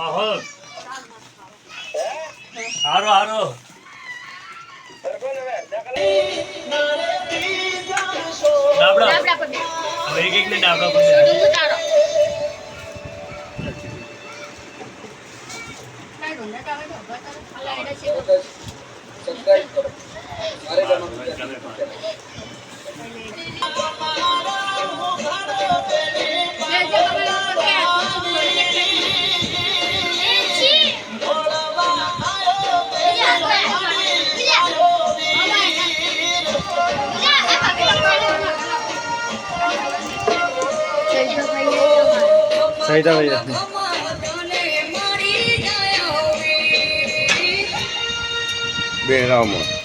આહો હારો હારો ડાબડા હવે એક ને ડાબડા પર સબસ્ક્રાઇબ કરો મારે સહિતા ભૈયા બેરામાં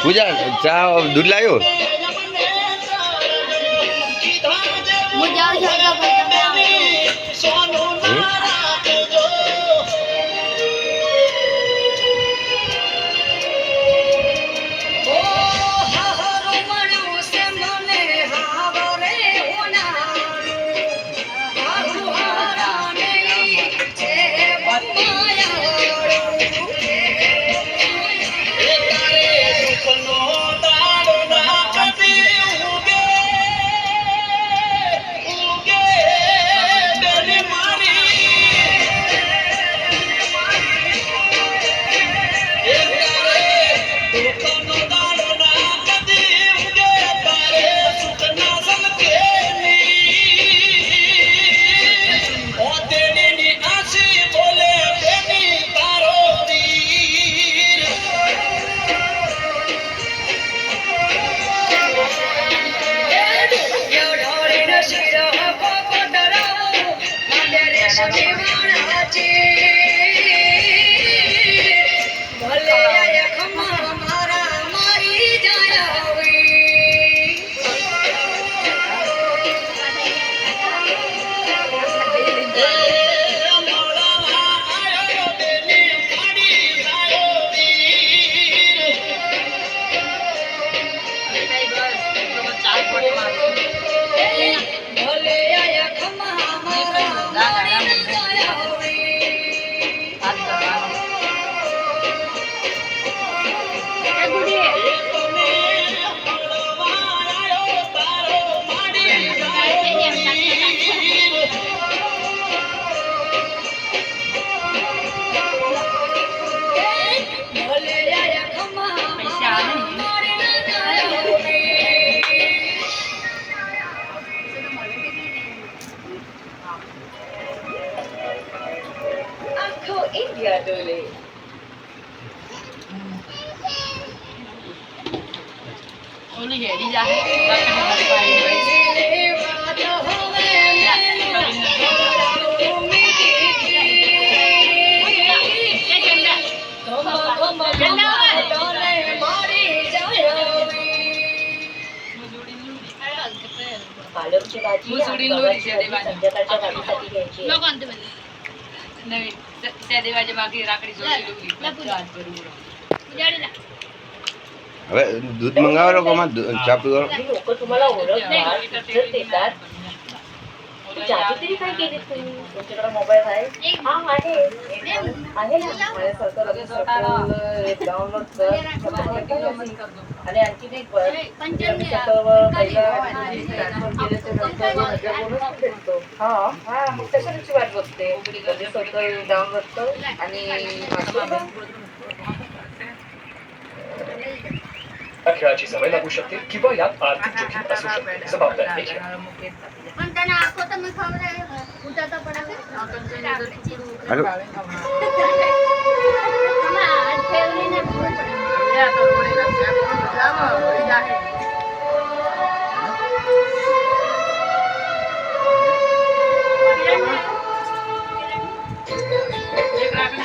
પૂજા ચા દૂધ લાવ્યો पालकची भाजी आणि गव्हाची भाजी संध्याकाळच्या भाजीसाठी घ्यायची आहे. नवीन त्या देवाच्या मागे राखडी जोडली હવે દૂધ મંગાવેલો કોમાં ચા પીવાનો ही लोक तुम्हाला ओळखतात इज्जत देतात. जादू तरी काय केली तुम्ही? तुमच्याकडे मोबाईल आहे? हा आहे आहे ना. माझ्यासारखं लगेच डाउनलोड कर आणि आणखीन एक बर आम्ही सर्व पहिला ट्रान्सफर केल्याच्या नंतर 2000 बोनस पण भेटतो. हा हा मग कशाची वाट बघते? लगेच डाउनलोड कर आणि या खेळाची सवय लागू शकते किंवा यात आर्थिक जोखीम असू शकते. जबाबदार एक आहे. હાલો एक राखडी